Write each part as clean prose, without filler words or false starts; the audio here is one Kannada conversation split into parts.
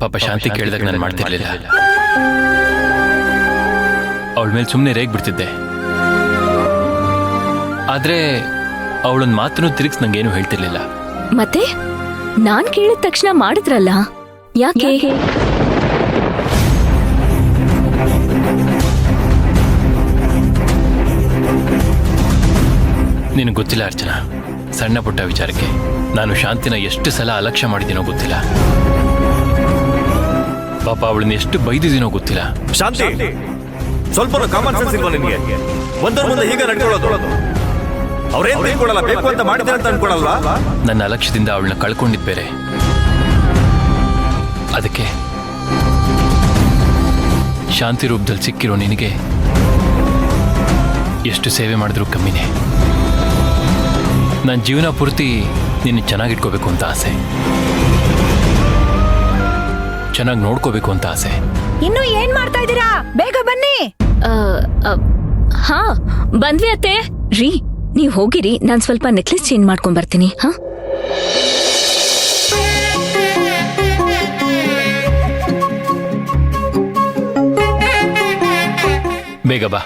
ಪಾಪ ಶಾಂತಿ ಕೇಳಿದಾಗ ನಾನು ಮಾಡ್ತಿರ್ಲಿಲ್ಲ. ಅವಳ ಮೇಲೆ ಸುಮ್ಮನೆ ರೇಗ್ ಬಿಡ್ತಿದ್ದೆ. ಆದ್ರೆ ಅವಳೊಂದು ಮಾತನ್ನು ತಿರುಗಿಸ್ ನಂಗೇನು ಹೇಳ್ತಿರ್ಲಿಲ್ಲ. ಮತ್ತೆ ನಾನ್ ಕೇಳಿದ ತಕ್ಷಣ ಮಾಡಿದ್ರಲ್ಲ, ಯಾಕೆ? ನಿನಗೆ ಗೊತ್ತಿಲ್ಲ ಅರ್ಚನಾ, ಸಣ್ಣ ಪುಟ್ಟ ವಿಚಾರಕ್ಕೆ ನಾನು ಶಾಂತಿನ ಎಷ್ಟು ಸಲ ಅಲಕ್ಷ್ಯ ಮಾಡಿದ್ದೀನೋ ಗೊತ್ತಿಲ್ಲ. ಪಾಪ ಅವಳನ್ನ ಎಷ್ಟು ಬೈದಿದ್ದೀನೋ ಗೊತ್ತಿಲ್ಲ. ಶಾಂತಿ, ಸ್ವಲ್ಪ ಕಾಮನ್ ಸೆನ್ಸ್ ಇಲ್ವಾ ನಿನಗೆ? ಒಂದರ ಮುಂದೆ ಹೀಗೆ ನಡ್ಕೊಳ್ಳೋದು. ಅವ್ರೇನ್ ತಿಳ್ಕೊಳ್ಳಲ್ಲ, ಬೇಕು ಅಂತ ಮಾಡಿದ್ರೆ ಅಂತ ಅನ್ಕೊಳಲ್ವಾ? ನನ್ನ ಅಲಕ್ಷ್ಯದಿಂದ ಅವಳನ್ನ ಕಳ್ಕೊಂಡಿದ್ ಬೇರೆ. ಅದಕ್ಕೆ ಶಾಂತಿ ರೂಪದಲ್ಲಿ ಸಿಕ್ಕಿರೋ ನಿನಗೆ ಎಷ್ಟು ಸೇವೆ ಮಾಡಿದ್ರು ಕಮ್ಮಿನೇ. ನನ್ನ ಜೀವನ ಪೂರ್ತಿ ನಿನ್ನ ಚೆನ್ನಾಗಿಟ್ಕೋಬೇಕು ಅಂತ ಆಸೆ, ಚೆನ್ನಾಗಿ ನೋಡ್ಕೋಬೇಕು ಅಂತ ಆಸೆ. ಇನ್ನು ಏನ್ ಮಾಡ್ತಾ ಇದ್ದೀರಾ? ಬೇಗ ಬನ್ನಿ. ಹಾ ಬಂದ್ವಿ ಅತ್ತೆ. ರೀ ನೀವ್ ಹೋಗಿರಿ, ನಾನ್ ಸ್ವಲ್ಪ ನೆಕ್ಲೆಸ್ ಚೇಂಜ್ ಮಾಡ್ಕೊಂಡ್ ಬರ್ತೀನಿ. ಹಾ ಬೇಗ ಬಾ.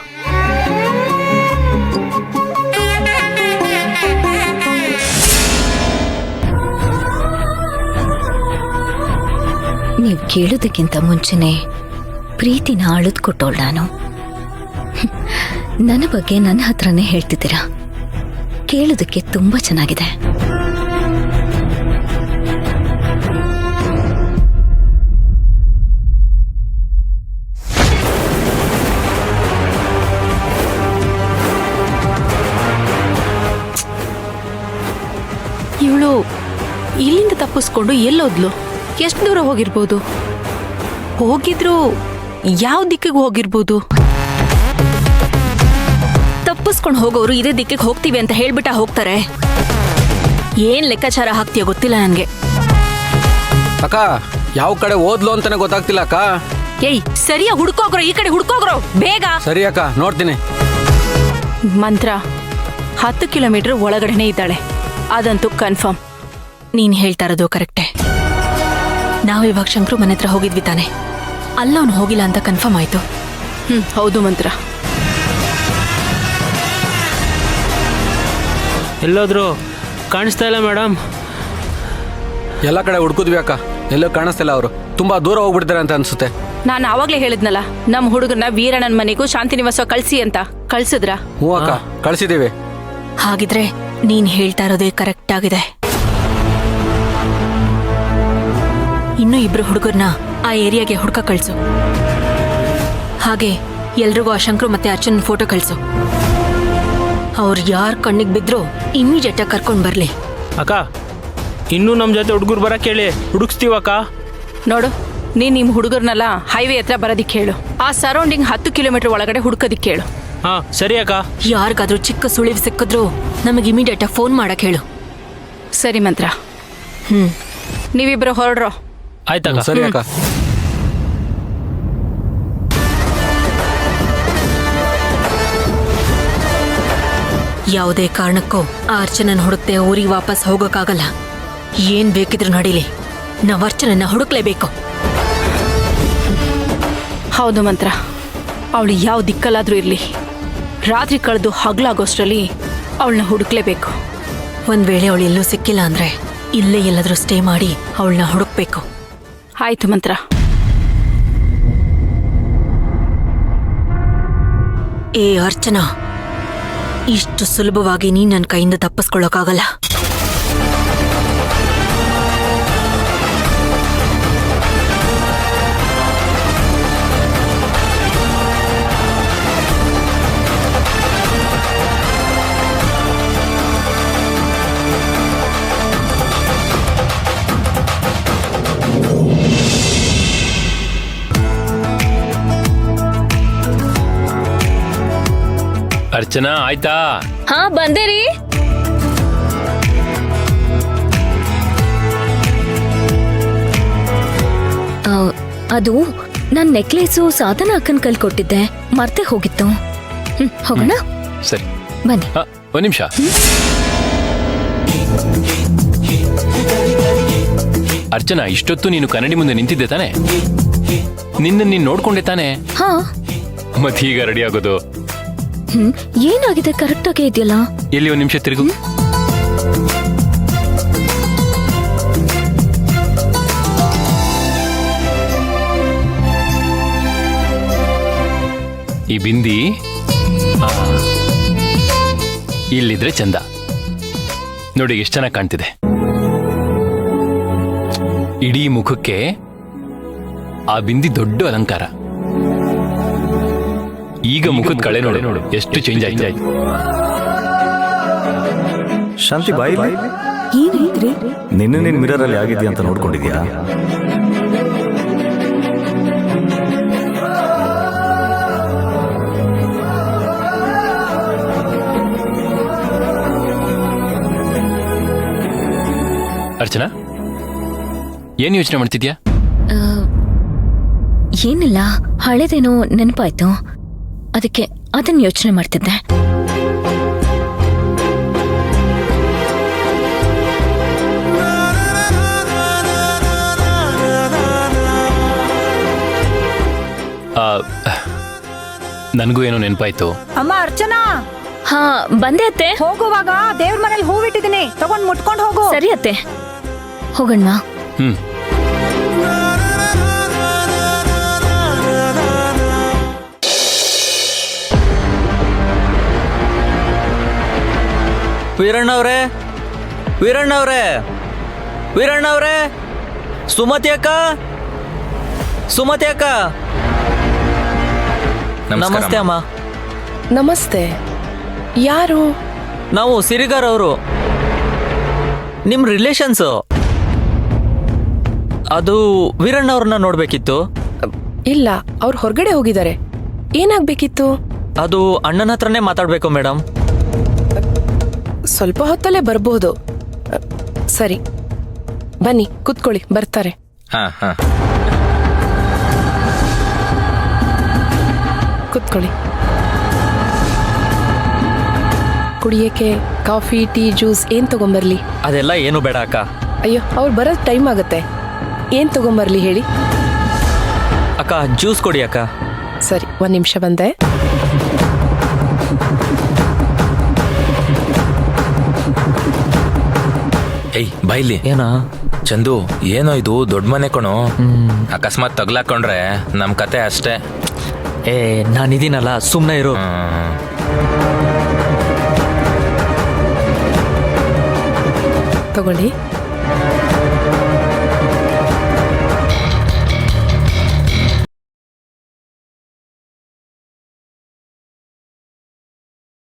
ನೀವ್ ಕೇಳೋದಕ್ಕಿಂತ ಮುಂಚೆನೆ ಪ್ರೀತಿನ ಅಳಿದ್ಕೊಟ್ಟೋಳ್ ನಾನು. ನನ್ನ ಬಗ್ಗೆ ನನ್ನ ಹತ್ರನೇ ಹೇಳ್ತಿದ್ದೀರಾ. ಕೇಳೋದಕ್ಕೆ ತುಂಬಾ ಚೆನ್ನಾಗಿದೆ. ಇವಳು ಇಲ್ಲಿಂದ ತಪ್ಪಿಸ್ಕೊಂಡು ಎಲ್ಲೋದ್ಲು? ಎಷ್ಟು ದೂರ ಹೋಗಿರ್ಬೋದು? ಹೋಗಿದ್ರು ಯಾವ ದಿಕ್ಕಿಗೆ ಹೋಗಿರ್ಬೋದು? ತಪ್ಪಿಸ್ಕೊಂಡು ಹೋಗೋರು ಇದೇ ದಿಕ್ಕಿಗೆ ಹೋಗ್ತೀವಿ ಅಂತ ಹೇಳ್ಬಿಟ್ಟ ಹೋಗ್ತಾರೆ. ಏನ್ ಲೆಕ್ಕಾಚಾರ ಹಾಕ್ತೀಯ ಗೊತ್ತಿಲ್ಲ ನನ್ಗೆ. ಅಕ್ಕ, ಯಾವ ಕಡೆ ಓದ್ಲು ಅಂತಾನೆ ಗೊತ್ತಾಗ್ತಿಲ್ಲ ಅಕ್ಕ. ಏಯ್ ಸರಿಯಾ ಹುಡ್ಕೋಗ್ರೋ, ಈ ಕಡೆ ಹುಡ್ಕೋಗ್ರೋ ಬೇಗ. ಸರಿ ಅಕ್ಕ, ನೋಡ್ತೀನಿ. ಮಂತ್ರ 10 ಕಿಲೋಮೀಟರ್ ಒಳಗಡೆನೆ ಇದ್ದಾಳೆ, ಅದಂತೂ ಕನ್ಫರ್ಮ್. ನೀನ್ ಹೇಳ್ತಾ ಇರೋದು ಕರೆಕ್ಟೇ. ನಾವಿವಾಗ ಶಂಕರು ಮನೆ ಹತ್ರ ಹೋಗಿದ್ವಿ ತಾನೆ, ಅಲ್ಲ ಅವನು ಹೋಗಿಲ್ಲ ಅಂತ ಕನ್ಫರ್ಮ್ ಆಯ್ತು. ಹೌದು ಮಂತ್ರ. ಎಲ್ಲೋದ್ರು ಕಾಣಿಸ್ತಾ ಇಲ್ಲ ಮೇಡಮ್. ಎಲ್ಲ ಕಡೆ ಹುಡ್ಕುದ್ವಿ ಅಕ್ಕ, ಎಲ್ಲೋ ಕಾಣಿಸ್ತಿಲ್ಲ. ಅವರು ತುಂಬಾ ದೂರ ಹೋಗ್ಬಿಡ್ತಾರೆ ಅಂತ ಅನ್ಸುತ್ತೆ. ನಾನು ಆವಾಗ್ಲೇ ಹೇಳಿದ್ನಲ್ಲ, ನಮ್ಮ ಹುಡುಗನ ವೀರಣ್ಣನ ಮನೆಗೂ ಶಾಂತಿನಿವಾಸ ಕಳ್ಸಿ ಅಂತ. ಕಳ್ಸಿದ್ರಾ? ಹ್ಞೂ ಅಕ್ಕ, ಕಳ್ಸಿದೀವಿ. ಹಾಗಿದ್ರೆ ನೀನ್ ಹೇಳ್ತಾ ಇರೋದೇ ಕರೆಕ್ಟ್ ಆಗಿದೆ. ಇನ್ನೂ 2 ಹುಡುಗರನ್ನ ಆ ಏರಿಯಾಗೆ ಹುಡ್ಕ ಕಳ್ಸು. ಹಾಗೆ ಎಲ್ರಿಗೂ ಆ ಶಂಕರು ಮತ್ತೆ ಅರ್ಚನ್ ಫೋಟೋ ಕಳ್ಸು. ಅವ್ರು ಯಾರ್ ಕಣ್ಣಿಗೆ ಬಿದ್ರು ಇಮಿಡಿಯೇಟ್ ಆಗಿ ಕರ್ಕೊಂಡ್ ಬರ್ಲಿ. ಅಕ್ಕ, ಇನ್ನೂ ನಮ್ಮ ಜೊತೆ ಹುಡುಗರು ಬರಕ್ ಹೇಳಿ, ಹುಡುಕ್ಸ್ತೀವಕ್ಕ. ನೋಡು, ನೀನ್ ನಿಮ್ ಹುಡುಗರ್ನೆಲ್ಲ ಹೈವೇ ಹತ್ರ ಬರೋದಿಕ್ಕೆ ಹೇಳು. ಆ ಸರೌಂಡಿಂಗ್ 10 ಕಿಲೋಮೀಟರ್ ಒಳಗಡೆ ಹುಡ್ಕೋದಿಕ್ಕೆ ಹೇಳು. ಹಾ ಸರಿ ಅಕ್ಕ. ಯಾರಿಗಾದ್ರೂ ಚಿಕ್ಕ ಸುಳಿವು ಸಿಕ್ಕಿದ್ರು ನಮಗೆ ಇಮಿಡಿಯೇಟ್ ಆಗಿ ಫೋನ್ ಮಾಡಕ್ ಹೇಳು. ಸರಿ ಮಂತ್ರ. ನೀವಿಬ್ರು ಹೊರಡ್ರೋ. ಆಯ್ತಕ್ಕ. ಸರಿ ಅಕ್ಕ. ಯಾವುದೇ ಕಾರಣಕ್ಕೂ ಆ ಅರ್ಚನನ್ ಹುಡುಕ್ತೆ ಊರಿಗೆ ವಾಪಸ್ ಹೋಗೋಕ್ಕಾಗಲ್ಲ. ಏನ್ ಬೇಕಿದ್ರು ನಡೀಲಿ, ನಾವು ಅರ್ಚನನ್ನ ಹುಡುಕ್ಲೇಬೇಕು. ಹೌದು ಮಂತ್ರ, ಅವಳು ಯಾವ ದಿಕ್ಕಲ್ಲಾದ್ರೂ ಇರ್ಲಿ, ರಾತ್ರಿ ಕಳೆದು ಹಗಲಾಗೋಷ್ಟರಲ್ಲಿ ಅವಳನ್ನ ಹುಡುಕ್ಲೇಬೇಕು. ಒಂದ್ ವೇಳೆ ಅವಳು ಎಲ್ಲೂ ಸಿಕ್ಕಿಲ್ಲ ಅಂದ್ರೆ ಇಲ್ಲೇ ಎಲ್ಲಾದ್ರೂ ಸ್ಟೇ ಮಾಡಿ ಅವಳನ್ನ ಹುಡುಕ್ಬೇಕು. ಆಯ್ತು ಮಂತ್ರ. ಏ ಅರ್ಚನಾ, ಇಷ್ಟು ಸುಲಭವಾಗಿ ನೀನ್ ನನ್ನ ಕೈಯಿಂದ ತಪ್ಪಿಸ್ಕೊಳ್ಳೋಕ್ಕಾಗಲ್ಲ. ಅರ್ಚನಾ ಆಯ್ತಾ? ಹಾ ಬಂದೆ ರೀ. ಅದು ನನ್ ನೆಕ್ಲೇಸು ಸಾಧನ ಅಕ್ಕನ ಕೈಲಿ ಕೊಟ್ಟಿದ್ದೆ, ಮರ್ತೆ ಹೋಗಿತ್ತು. ಹೋಗೋಣ. ಸರಿ ಬನ್ನಿ. ಒಂದ್ ನಿಮಿಷ. ಅರ್ಚನಾ, ಇಷ್ಟೊತ್ತು ನೀನು ಕನ್ನಡಿ ಮುಂದೆ ನಿಂತಿದ್ದೆ ತಾನೆ? ನೀನ್ ನೋಡ್ಕೊಂಡೆ ತಾನೆ? ಹಾ. ಮತ್ತೀಗ ರೆಡಿ ಆಗೋದು? ಏನಾಗಿದೆ? ಕರೆಕ್ಟ್ ಆಗೇ ಇದೆಯಲ್ಲ. ಎಲ್ಲಿ ಒಂದ್ ನಿಮಿಷ ತಿರುಗು. ಈ ಬಿಂದಿ ಇಲ್ಲಿದ್ರೆ ಚಂದ. ನೋಡಿ ಎಷ್ಟು ಚೆನ್ನಾಗಿ ಕಾಣ್ತಿದೆ. ಇಡೀ ಮುಖಕ್ಕೆ ಆ ಬಿಂದಿ ದೊಡ್ಡ ಅಲಂಕಾರ. ಈಗ ಮುಖದ ಕಳೆ ನೋಡು ಎಷ್ಟು ಚೇಂಜ್ ಆಯ್ತು. ಶಾಂತಿ ಬಾಯಿ, ಏನಾಯ್ತ್ರಿ? ನಿನ್ನ ನೀನ್ ಮಿರರ್ ಅಲ್ಲಿ ಆಗಿದ್ಯಾ ಅಂತ ನೋಡ್ಕೊಂಡಿದ್ಯಾ? ಅರ್ಚನಾ, ಏನ್ ಯೋಚನೆ ಮಾಡ್ತಿದ್ಯಾ? ಏನಿಲ್ಲ, ಹಳೇದೇನೋ ನೆನಪಾಯ್ತು, ಅದಕ್ಕೆ ಅದನ್ನ ಯೋಚನೆ ಮಾಡ್ತಿದ್ದೆ. ನನಗೂ ಏನೋ ನೆನಪಾಯ್ತು. ಅಮ್ಮ ಅರ್ಚನಾ, ಹಾ ಬಂದೆ ಅತ್ತೆ. ಹೋಗುವಾಗ ದೇವ್ರ ಮನೇಲಿ ಹೂವಿಟ್ಟಿದ್ದೀನಿ, ತಗೊಂಡ್ ಮುಟ್ಕೊಂಡು ಹೋಗು. ಸರಿ ಅತ್ತೆ, ಹೋಗಣ್ವಾ. ವೀರಣ್ಣವ್ರೆ, ವೀರಣ್ಣವ್ರೆ, ವೀರಣ್ಣವ್ರೆ, ಸುಮತಿ ಅಕ್ಕ, ಸುಮತಿ ಅಕ್ಕ. ನಮಸ್ತೆ ಅಮ್ಮ. ನಮಸ್ತೆ. ಯಾರು? ನಾವು ಸಿರಿಗಾರ್ ಅವರು, ನಿಮ್ ರಿಲೇಷನ್ಸು. ಅದು ವೀರಣ್ಣವ್ರನ್ನ ನೋಡ್ಬೇಕಿತ್ತು. ಇಲ್ಲ, ಅವ್ರು ಹೊರಗಡೆ ಹೋಗಿದ್ದಾರೆ. ಏನಾಗ್ಬೇಕಿತ್ತು? ಅದು ಅಣ್ಣನ ಹತ್ರನೇ ಮಾತಾಡ್ಬೇಕು ಮೇಡಮ್. ಸ್ವಲ್ಪ ಹೊತ್ತಲ್ಲೇ ಬರ್ಬೋದು. ಸರಿ, ಬನ್ನಿ ಕುತ್ಕೊಳ್ಳಿ, ಬರ್ತಾರೆ. ಕುತ್ಕೊಳ್ಳಿ. ಕುಡಿಯಕ್ಕೆ ಕಾಫಿ, ಟೀ, ಜ್ಯೂಸ್ ಏನ್ ತಗೊಂಬರ್ಲಿ? ಅದೆಲ್ಲ ಏನು ಬೇಡ ಅಕ್ಕ. ಅಯ್ಯೋ, ಅವ್ರು ಬರೋದ್ ಟೈಮ್ ಆಗುತ್ತೆ. ಏನ್ ತಗೊಂಬರ್ಲಿ ಹೇಳಿ? ಅಕ್ಕ, ಜ್ಯೂಸ್ ಕೊಡಿ ಅಕ್ಕ. ಸರಿ, ಒಂದ್ ನಿಮಿಷ ಬಂದೆ. ಏಯ್ ಬೈಲಿ. ಏನಾ ಚಂದು, ಏನೋ ಇದು ದೊಡ್ಡ ಮನೆ ಕಣೋ. ಅಕಸ್ಮಾತ್ ತಗ್ಲಾಕೊಂಡ್ರೆ ನಮ್ ಕತೆ ಅಷ್ಟೇ. ಏ, ನಾನಿದ್ದೀನಲ್ಲ, ಸುಮ್ಮನೆ ಇರು. ತಗೊಳ್ಳಿ.